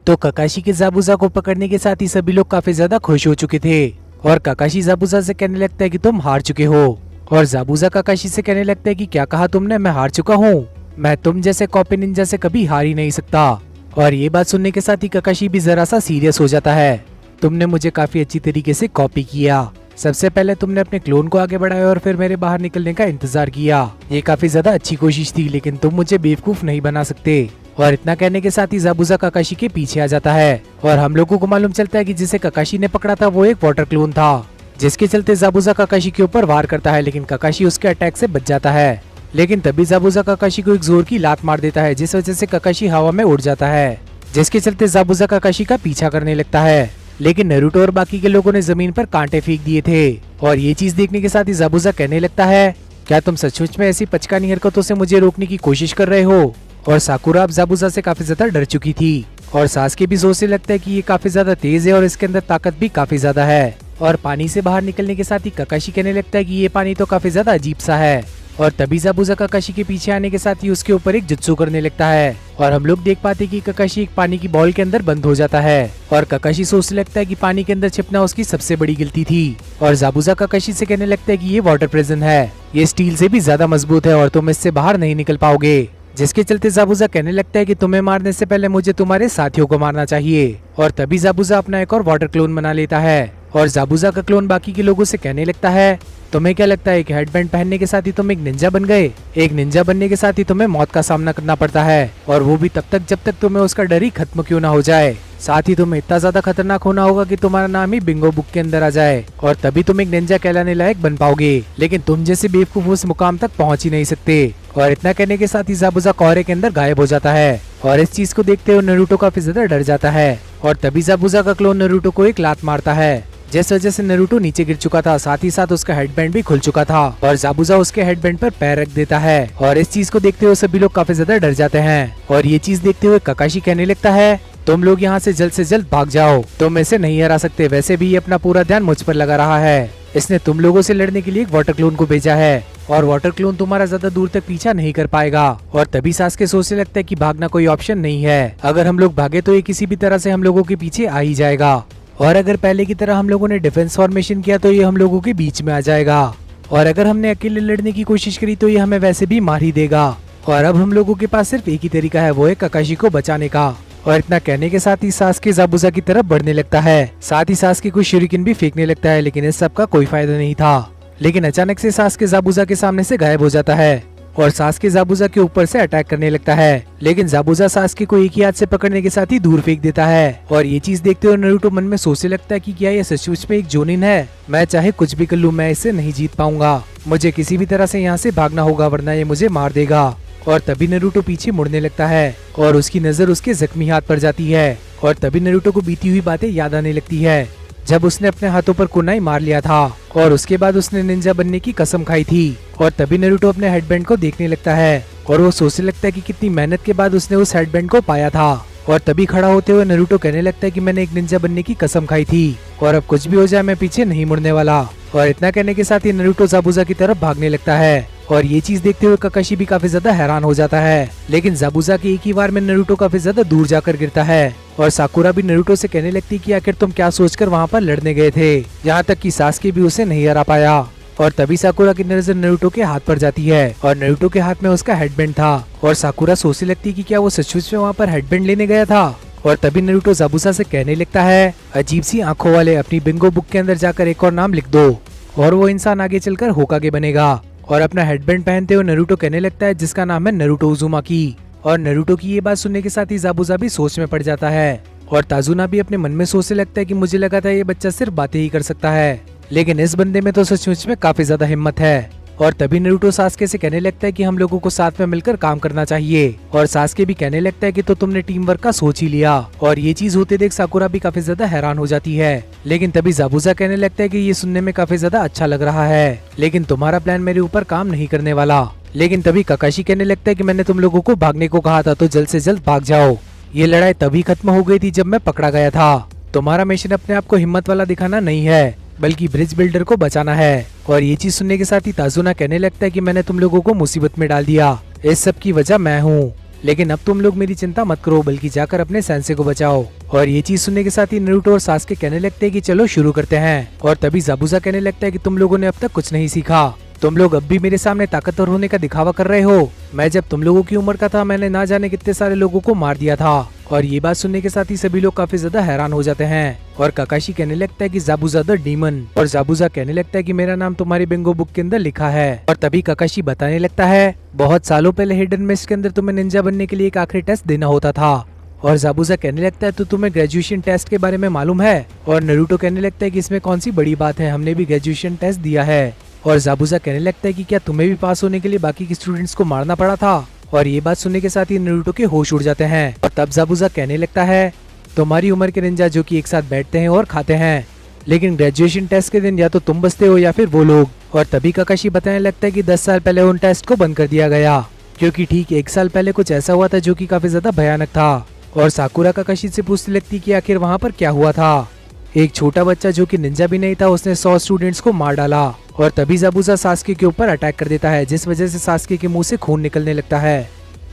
तो काकाशी के जाबुजा को पकड़ने के साथ ही सभी लोग काफी ज्यादा खुश हो चुके थे और काकाशी जाबुजा से कहने लगता है कि तुम हार चुके हो और जाबुजा काकाशी से कहने लगता है कि क्या कहा तुमने, मैं हार चुका हूँ, मैं तुम जैसे कॉपी निंजा से कभी हार ही नहीं सकता। और ये बात सुनने के साथ ही काकाशी भी जरा सा सीरियस हो जाता है। तुमने मुझे काफी अच्छी तरीके से कॉपी किया। सबसे पहले तुमने अपने क्लोन को आगे बढ़ाया और फिर मेरे बाहर निकलने का इंतजार किया। ये काफी ज्यादा अच्छी कोशिश थी, लेकिन तुम मुझे बेवकूफ नहीं बना सकते। और इतना कहने के साथ ही जाबुजा काकाशी के पीछे आ जाता है और हम लोगों को मालूम चलता है कि जिसे काकाशी ने पकड़ा था वो एक वाटर क्लोन था, जिसके चलते जाबुजा काकाशी के ऊपर वार करता है, लेकिन काकाशी उसके अटैक से बच जाता है। लेकिन तभी जाबुजा काकाशी को एक जोर की लात मार देता है, जिस वजह से काकाशी हवा में उड़ जाता है, जिसके चलते जाबुजा काकाशी का पीछा करने लगता है। लेकिन नारुतो और बाकी के लोगों ने जमीन पर कांटे फेंक दिए थे और ये चीज देखने के साथ ही जाबुजा कहने लगता है, क्या तुम सचमुच में ऐसी पचकानी हरकतों से मुझे रोकने की कोशिश कर रहे हो? और साकुरा अब जाबुजा से काफी ज्यादा डर चुकी थी और सासुके भी सोचने लगता है कि ये काफी ज्यादा तेज है और इसके अंदर ताकत भी काफी ज्यादा है। और पानी से बाहर निकलने के साथ ही काकाशी कहने लगता है कि ये पानी तो काफी ज्यादा अजीब सा है। और तभी जाबुजा काकाशी के पीछे आने के साथ ही उसके ऊपर एक जुत्सु करने लगता है और हम लोग देख पाते कि काकाशी एक पानी की बॉल के अंदर बंद हो जाता है और काकाशी सोचने लगता है कि पानी के अंदर छिपना उसकी सबसे बड़ी गलती थी। और जाबुजा काकाशी से कहने लगता है कि ये वाटर प्रिजन है, ये स्टील से भी ज्यादा मजबूत है और तुम इससे बाहर नहीं निकल पाओगे। जिसके चलते जाबुजा कहने लगता है कि तुम्हें मारने से पहले मुझे तुम्हारे साथियों को मारना चाहिए। और तभी जाबुजा अपना एक और वाटर क्लोन बना लेता है और जाबुजा का क्लोन बाकी के लोगों से कहने लगता है, तुम्हें क्या लगता है कि हेडबैंड पहनने के साथ ही तुम एक निंजा बन गए? एक निंजा बनने के साथ ही तुम्हें मौत का सामना करना पड़ता है और वो भी तब तक जब तक तुम्हें उसका डर ही खत्म क्यों ना हो जाए। साथ ही तुम्हें इतना ज्यादा खतरनाक होना होगा कि तुम्हारा नाम ही बिंगो बुक के अंदर आ जाए और तभी तुम एक निंजा कहलाने लायक बन पाओगे। लेकिन तुम जैसे बेवकूफ उस मुकाम तक पहुंच ही नहीं सकते। और इतना कहने के साथ ही जाबुजा कोहरे के अंदर गायब हो जाता है और इस चीज को देखते हुए नारुतो काफी ज्यादा डर जाता है। और तभी जाबुजा का क्लोन नारुतो को एक लात मारता है, जिस वजह से नारुतो नीचे गिर चुका था, साथ ही साथ उसका हेडबैंड भी खुल चुका था और जाबुजा उसके हेडबैंड पर पैर रख देता है। और इस चीज को देखते हुए सभी लोग काफी ज्यादा डर जाते हैं। और ये चीज देखते हुए काकाशी कहने लगता है, तुम लोग यहाँ से जल्द भाग जाओ, तुम इसे नहीं हरा सकते। वैसे भी ये अपना पूरा ध्यान मुझ पर लगा रहा है, इसने तुम लोगों से लड़ने के लिए एक वाटर क्लोन को भेजा है और वाटर क्लोन तुम्हारा ज्यादा दूर तक पीछा नहीं कर पाएगा। और तभी सासुके सोचने लगता है कि भागना कोई ऑप्शन नहीं है, अगर हम लोग भागे तो ये किसी भी तरह से हम लोगों के पीछे आ ही जाएगा और अगर पहले की तरह हम लोगों ने डिफेंस फॉर्मेशन किया तो ये हम लोगों के बीच में आ जाएगा और अगर हमने अकेले लड़ने की कोशिश करी तो ये हमें वैसे भी मार ही देगा। और अब हम लोगों के पास सिर्फ एक ही तरीका है, वो है काकाशी को बचाने का। और इतना कहने के साथ ही सासुके जाबुजा की तरफ बढ़ने लगता है, साथ ही सासुके को शूरिकेन भी फेंकने लगता है, लेकिन इस सब का कोई फायदा नहीं था। लेकिन अचानक से सासुके जाबुजा के सामने से गायब हो जाता है और सासुके जाबुजा के ऊपर से अटैक करने लगता है, लेकिन जाबुजा सासुके को एक ही हाथ से पकड़ने के साथ ही दूर फेंक देता है। और ये चीज देखते हुए नारुतो मन में सोचने लगता है कि क्या ये सचमुच में एक जोनिन है? मैं चाहे कुछ भी कर लूं, मैं इससे नहीं जीत पाऊंगा, मुझे किसी भी तरह से यहाँ से भागना होगा वरना ये मुझे मार देगा। और तभी नारुतो पीछे मुड़ने लगता है और उसकी नजर उसके जख्मी हाथ पर जाती है और तभी नारुतो को बीती हुई बातें याद आने लगती है, जब उसने अपने हाथों पर कुनाई मार लिया था और उसके बाद उसने निंजा बनने की कसम खाई थी। और तभी नारुतो अपने हेडबैंड को देखने लगता है और वो सोचने लगता है कि कितनी मेहनत के बाद उसने उस हेडबैंड को पाया था। और तभी खड़ा होते हुए नारुतो कहने लगता है कि मैंने एक निंजा बनने की कसम खाई थी और अब कुछ भी हो जाए मैं पीछे नहीं मुड़ने वाला। और इतना कहने के साथ ही नारुतो जाबुजा की तरफ भागने लगता है और ये चीज देखते हुए काकाशी भी काफी ज्यादा हैरान हो जाता है, लेकिन जाबुजा के एक ही बार में नारुतो काफी ज्यादा दूर जाकर गिरता है। और साकुरा भी नारुतो से कहने लगती कि आखिर तुम क्या सोचकर वहाँ पर लड़ने गए थे, यहाँ तक कि सासुके भी उसे नहीं हरा पाया। और तभी साकुरा की नजर नारुतो के हाथ पर जाती है और नारुतो के हाथ में उसका हेडबैंड था और साकुरा सोचने लगती कि क्या वो सचमुच में वहाँ पर हेडबैंड लेने गया था। और तभी नारुतो जाबुजा से कहने लगता है, अजीब सी आंखों वाले, अपनी बिंगो बुक के अंदर जाकर एक और नाम लिख दो और वो इंसान आगे चलकर होकागे बनेगा। और अपना हेडबैंड पहनते हुए नारुतो कहने लगता है, जिसका नाम है नारुतो उज़ुमाकी। और नारुतो की ये बात सुनने के साथ ही जाबुजा भी सोच में पड़ जाता है और ताजुना भी अपने मन में सोचने लगता है कि मुझे लगा था ये बच्चा सिर्फ बातें ही कर सकता है, लेकिन इस बंदे में तो सचमुच में काफी ज्यादा हिम्मत है। और तभी नारुतो सासुके से कहने लगता है कि हम लोगों को साथ में मिलकर काम करना चाहिए और सासुके भी कहने लगता है कि तो तुमने टीम वर्क का सोच ही लिया। और ये चीज होते देख साकुरा भी काफी ज्यादा हैरान हो जाती है, लेकिन तभी जाबुजा कहने लगता है कि ये सुनने में काफी ज्यादा अच्छा लग रहा है, लेकिन तुम्हारा प्लान मेरे ऊपर काम नहीं करने वाला। लेकिन तभी काकाशी कहने लगता है कि मैंने तुम लोगों को भागने को कहा था तो जल्द से जल्द भाग जाओ, ये लड़ाई तभी खत्म हो गई थी जब मैं पकड़ा गया था। तुम्हारा मिशन अपने आप को हिम्मत वाला दिखाना नहीं है बल्कि ब्रिज बिल्डर को बचाना है। और ये चीज सुनने के साथ ही ताजुना कहने लगता है कि मैंने तुम लोगों को मुसीबत में डाल दिया, इस सब की वजह मैं हूँ। लेकिन अब तुम लोग मेरी चिंता मत करो, बल्कि जाकर अपने सेंसे को बचाओ। और ये चीज सुनने के साथ ही नारुतो और सास्के कहने लगते हैं कि चलो शुरू करते हैं। और तभी ज़ाबुज़ा कहने लगता है कि तुम लोगों ने अब तक कुछ नहीं सीखा, तुम लोग अब भी मेरे सामने ताकतवर होने का दिखावा कर रहे हो। मैं जब तुम लोगों की उम्र का था मैंने ना जाने कितने सारे लोगों को मार दिया था। और ये बात सुनने के साथ ही सभी लोग काफी ज्यादा हैरान हो जाते हैं। और काकाशी कहने लगता है कि ज़ाबुज़ा द डीमन। और ज़ाबुज़ा कहने लगता है कि मेरा नाम तुम्हारी बिंगो बुक के अंदर लिखा है। और तभी काकाशी बताने लगता है बहुत सालों पहले हिडन मिस्ट के अंदर तुम्हें निंजा बनने के लिए एक आखिरी टेस्ट देना होता था। और ज़ाबुज़ा कहने लगता है तो तुम्हें ग्रेजुएशन टेस्ट के बारे में मालूम है। और नारुतो कहने लगता है कि इसमें कौन सी बड़ी बात है, हमने भी ग्रेजुएशन टेस्ट दिया है। और ज़ाबुज़ा कहने लगता है कि क्या तुम्हें भी पास होने के लिए बाकी के स्टूडेंट्स को मारना पड़ा था। और ये बात सुनने के साथ ही नारुतो के होश उड़ जाते हैं। और तब ज़ाबुज़ा कहने लगता है तुम्हारी उम्र के निंजा जो कि एक साथ बैठते हैं और खाते हैं, लेकिन ग्रेजुएशन टेस्ट के दिन या तो तुम बचते हो या फिर वो लोग। और तभी काकाशी बताने लगता है कि 10 साल पहले उन टेस्ट को बंद कर दिया गया, क्योंकि ठीक 1 साल पहले कुछ ऐसा हुआ था जो कि काफी ज्यादा भयानक था। और साकुरा काकाशी से पूछने लगती कि आखिर वहाँ पर क्या हुआ था। एक छोटा बच्चा जो कि निंजा भी नहीं था, उसने 100 स्टूडेंट्स को मार डाला। और तभी ज़ाबुज़ा सास्के के ऊपर अटैक कर देता है, जिस वजह से सास्के के मुंह से खून निकलने लगता है।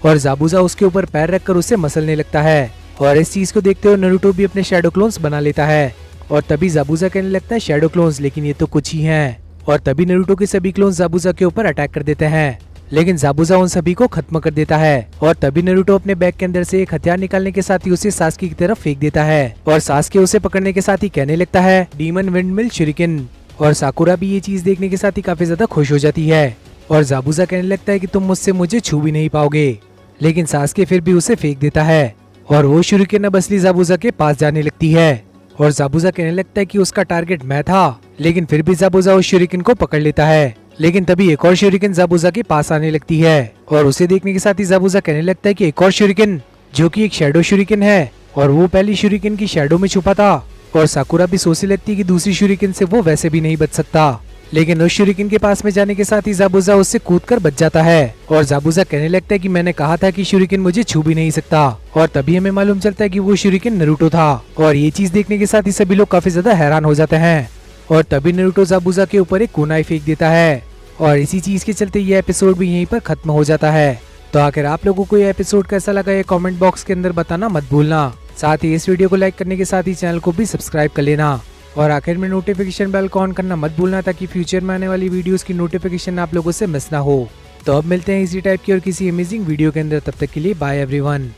और ज़ाबुज़ा उसके ऊपर पैर रखकर उसे मसलने लगता है। और इस चीज को देखते हुए नारुतो भी अपने शैडो क्लोन्स बना लेता है। और तभी ज़ाबुज़ा कहने लगता है शैडो क्लोन्स, लेकिन ये तो कुछ ही हैं। और तभी नारुतो के सभी क्लोन्स ज़ाबुज़ा के ऊपर अटैक कर देते हैं, लेकिन ज़ाबुज़ा उन सभी को खत्म कर देता है। और तभी नारुतो अपने बैग के अंदर से एक हथियार निकालने के साथ ही उसे सास्के की तरफ फेंक देता है। और सास्के उसे पकड़ने के साथ ही कहने लगता है डीमन विंडमिल शुरिकेन। और साकुरा भी ये चीज देखने के साथ ही काफी ज्यादा खुश हो जाती है। और ज़ाबुज़ा कहने लगता है कि तुम मुझसे मुझे छू भी नहीं पाओगे, लेकिन सास्के फिर भी उसे फेंक देता है। और वो शुरिकेन अब असली ज़ाबुज़ा के पास जाने लगती है। और ज़ाबुज़ा कहने लगता है कि उसका टारगेट मैं था, लेकिन फिर भी ज़ाबुज़ा उस शुरिकेन को पकड़ लेता है। लेकिन तभी एक और शुरिकेन ज़ाबुज़ा के पास आने लगती है। और उसे देखने के साथ ही ज़ाबुज़ा कहने लगता है कि एक और शुरिकेन जो कि एक शैडो शुरिकेन है, और वो पहली शुरिकेन की शैडो में छुपा था। और साकुरा भी सोचने लगती है कि दूसरी शुरिकेन से वो वैसे भी नहीं बच सकता, लेकिन उस शुरिकेन के पास में जाने के साथ ही ज़ाबुज़ा उससे कूदकर बच जाता है। और ज़ाबुज़ा कहने लगता है कि मैंने कहा था कि शुरिकेन मुझे छू भी नहीं सकता। और तभी हमें मालूम चलता है कि वो शुरिकेन नारुतो था। और ये चीज देखने के साथ ही सभी लोग काफी ज्यादा हैरान हो जाते हैं। और तभी नारुतो ज़ाबुज़ा के ऊपर एक कुनाई फेंक देता है। और इसी चीज के चलते ये एपिसोड भी यहीं पर खत्म हो जाता है। तो आखिर आप लोगों को ये एपिसोड कैसा लगा ये कमेंट बॉक्स के अंदर बताना मत भूलना। साथ ही इस वीडियो को लाइक करने के साथ ही चैनल को भी सब्सक्राइब कर लेना। और आखिर में नोटिफिकेशन बेल को ऑन करना मत भूलना, ताकि फ्यूचर में आने वाली वीडियोस की नोटिफिकेशन आप लोगों से मिस ना हो। तो अब मिलते हैं इसी टाइप की और किसी अमेजिंग वीडियो के अंदर, तब तक के लिए बाय एवरीवन।